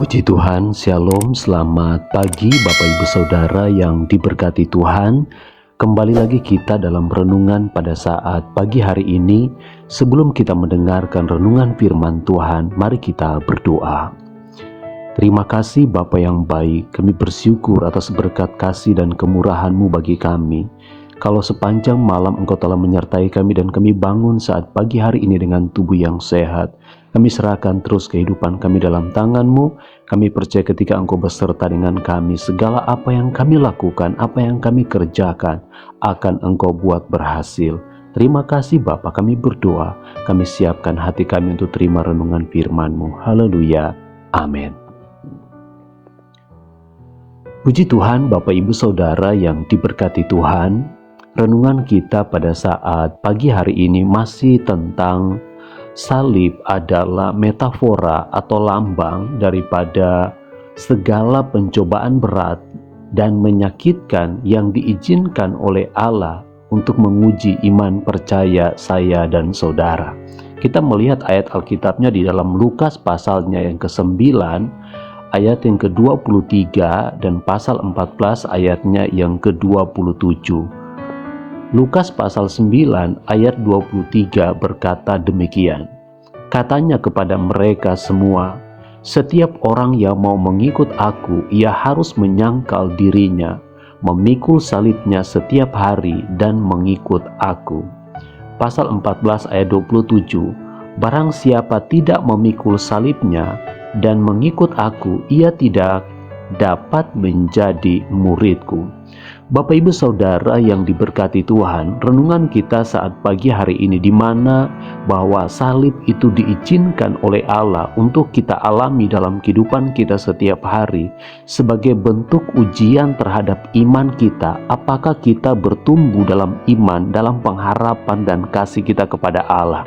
Puji Tuhan, Shalom, selamat pagi Bapak Ibu Saudara yang diberkati Tuhan. Kembali lagi kita dalam renungan pada saat pagi hari ini. Sebelum kita mendengarkan renungan firman Tuhan, mari kita berdoa. Terima kasih Bapa yang baik, kami bersyukur atas berkat kasih dan kemurahan-Mu bagi kami. Kalau sepanjang malam Engkau telah menyertai kami dan kami bangun saat pagi hari ini dengan tubuh yang sehat, kami serahkan terus kehidupan kami dalam tangan-Mu. Kami percaya ketika Engkau beserta dengan kami, segala apa yang kami lakukan, apa yang kami kerjakan, akan Engkau buat berhasil. Terima kasih Bapa, kami berdoa, kami siapkan hati kami untuk terima renungan firman-Mu. Haleluya, amin. Puji Tuhan Bapak Ibu Saudara yang diberkati Tuhan. Renungan kita pada saat pagi hari ini masih tentang salib adalah metafora atau lambang daripada segala pencobaan berat dan menyakitkan yang diizinkan oleh Allah untuk menguji iman percaya saya dan saudara. Kita melihat ayat Alkitabnya di dalam Lukas pasalnya yang ke-9, ayat yang ke-23 dan pasal 14 ayatnya yang ke-27. Lukas pasal 9 ayat 23 berkata demikian. Katanya kepada mereka semua, setiap orang yang mau mengikut aku, ia harus menyangkal dirinya, memikul salibnya setiap hari dan mengikut aku. Pasal 14 ayat 27, barang siapa tidak memikul salibnya dan mengikut aku, ia tidak dapat menjadi muridku. Bapak Ibu Saudara yang diberkati Tuhan, renungan kita saat pagi hari ini di mana bahwa salib itu diizinkan oleh Allah untuk kita alami dalam kehidupan kita setiap hari sebagai bentuk ujian terhadap iman kita. Apakah kita bertumbuh dalam iman, dalam pengharapan dan kasih kita kepada Allah?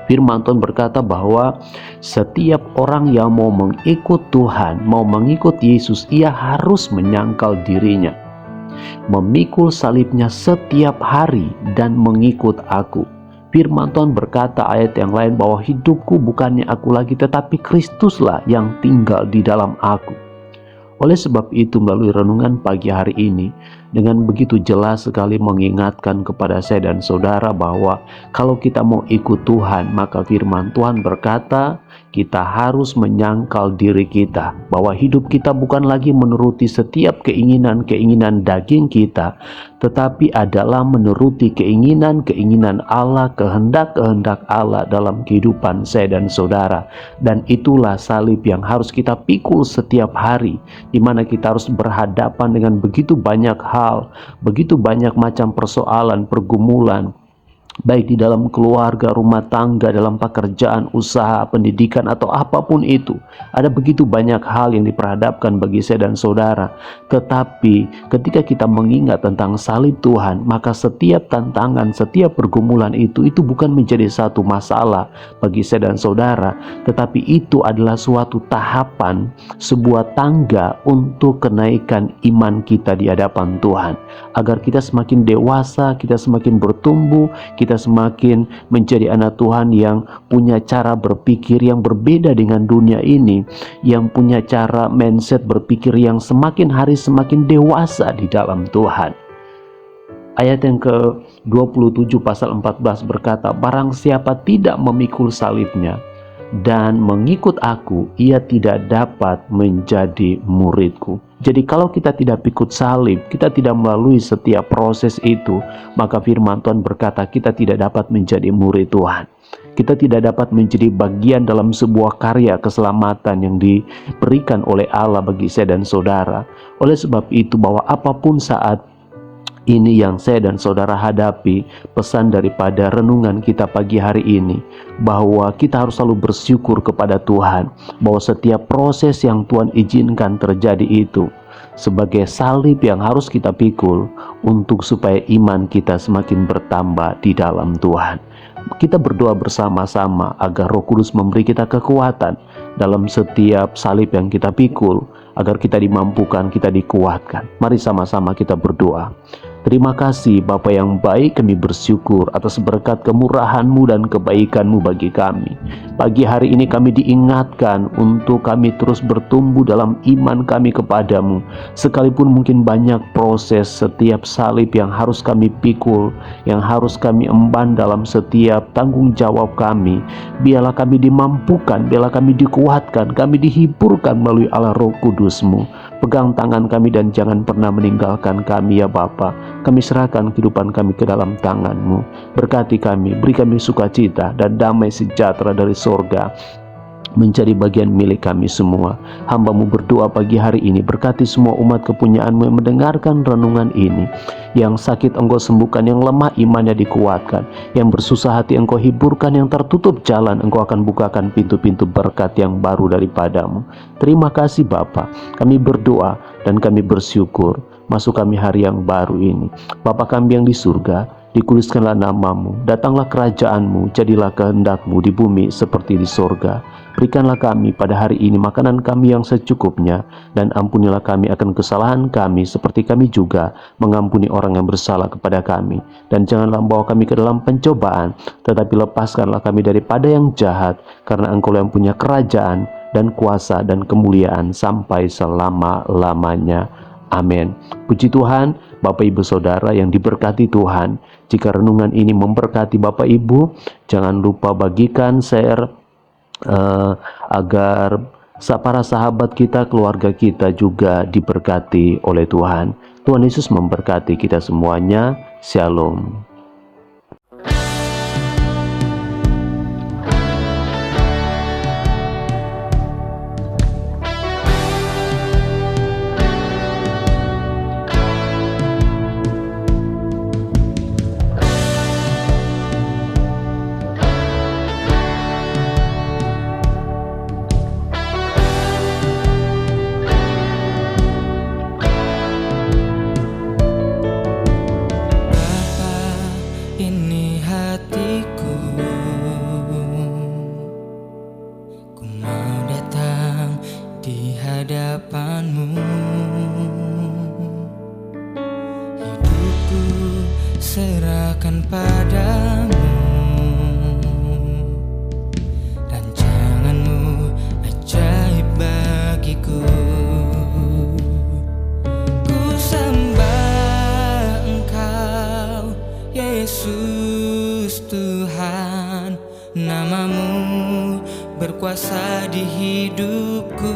Firman Tuhan berkata bahwa setiap orang yang mau mengikut Tuhan, mau mengikut Yesus, ia harus menyangkal dirinya, memikul salibnya setiap hari dan mengikut aku. Firman Tuhan berkata ayat yang lain bahwa hidupku bukannya aku lagi, tetapi Kristuslah yang tinggal di dalam aku. Oleh sebab itu melalui renungan pagi hari ini dengan begitu jelas sekali mengingatkan kepada saya dan saudara bahwa kalau kita mau ikut Tuhan, maka firman Tuhan berkata kita harus menyangkal diri kita, bahwa hidup kita bukan lagi menuruti setiap keinginan-keinginan daging kita, tetapi adalah menuruti keinginan-keinginan Allah, kehendak-kehendak Allah dalam kehidupan saya dan saudara. Dan itulah salib yang harus kita pikul setiap hari, di mana kita harus berhadapan dengan begitu banyak hal, begitu banyak macam persoalan, pergumulan, baik di dalam keluarga, rumah tangga, dalam pekerjaan, usaha, pendidikan, atau apapun itu. Ada begitu banyak hal yang diperhadapkan bagi saya dan saudara. Tetapi ketika kita mengingat tentang salib Tuhan, maka setiap tantangan, setiap pergumulan itu bukan menjadi satu masalah bagi saya dan saudara, tetapi itu adalah suatu tahapan, sebuah tangga untuk kenaikan iman kita di hadapan Tuhan. Agar kita semakin dewasa, kita semakin bertumbuh, kita semakin menjadi anak Tuhan yang punya cara berpikir yang berbeda dengan dunia ini, yang punya cara mindset berpikir yang semakin hari semakin dewasa di dalam Tuhan. Ayat yang ke-27 pasal 14 berkata, barang siapa tidak memikul salibnya dan mengikut aku, ia tidak dapat menjadi muridku. Jadi kalau kita tidak pikul salib, kita tidak melalui setiap proses itu, maka firman Tuhan berkata kita tidak dapat menjadi murid Tuhan. Kita tidak dapat menjadi bagian dalam sebuah karya keselamatan yang diberikan oleh Allah bagi saya dan saudara. Oleh sebab itu bahwa apapun saat ini yang saya dan saudara hadapi, pesan daripada renungan kita pagi hari ini, bahwa kita harus selalu bersyukur kepada Tuhan, bahwa setiap proses yang Tuhan izinkan terjadi itu sebagai salib yang harus kita pikul untuk supaya iman kita semakin bertambah di dalam Tuhan. Kita berdoa bersama-sama agar Roh Kudus memberi kita kekuatan dalam setiap salib yang kita pikul, agar kita dimampukan, kita dikuatkan. Mari sama-sama kita berdoa. Terima kasih Bapa yang baik, kami bersyukur atas berkat kemurahan-Mu dan kebaikan-Mu bagi kami. Pagi hari ini kami diingatkan untuk kami terus bertumbuh dalam iman kami kepadamu. Sekalipun mungkin banyak proses setiap salib yang harus kami pikul, yang harus kami emban dalam setiap tanggung jawab kami. Biarlah kami dimampukan, biarlah kami dikuatkan, kami dihiburkan melalui Allah Roh Kudus-Mu. Pegang tangan kami dan jangan pernah meninggalkan kami ya Bapa. Kami serahkan kehidupan kami ke dalam tangan-Mu. Berkati kami, beri kami sukacita dan damai sejahtera dari sorga menjadi bagian milik kami semua. Hamba-Mu berdoa pagi hari ini, berkati semua umat kepunyaan-Mu yang mendengarkan renungan ini. Yang sakit Engkau sembuhkan, yang lemah imannya dikuatkan, yang bersusah hati Engkau hiburkan, yang tertutup jalan Engkau akan bukakan pintu-pintu berkat yang baru daripada-Mu. Terima kasih Bapa, kami berdoa dan kami bersyukur masuk kami hari yang baru ini. Bapa kami yang di surga, dikuduskanlah nama-Mu, datanglah kerajaan-Mu, jadilah kehendak-Mu di bumi seperti di sorga. Berikanlah kami pada hari ini makanan kami yang secukupnya, dan ampunilah kami akan kesalahan kami seperti kami juga mengampuni orang yang bersalah kepada kami. Dan janganlah bawa kami ke dalam pencobaan, tetapi lepaskanlah kami daripada yang jahat, karena Engkau yang punya kerajaan dan kuasa dan kemuliaan sampai selama-lamanya. Amin. Puji Tuhan, Bapak Ibu Saudara yang diberkati Tuhan. Jika renungan ini memberkati Bapak Ibu, jangan lupa bagikan, share, agar para sahabat kita, keluarga kita juga diberkati oleh Tuhan. Tuhan Yesus memberkati kita semuanya. Shalom. Hadapan-Mu, hidupku serahkan padamu, rancangan-Mu ajaib bagiku. Ku sembah Engkau, Yesus Tuhan, nama-Mu berkuasa di hidupku.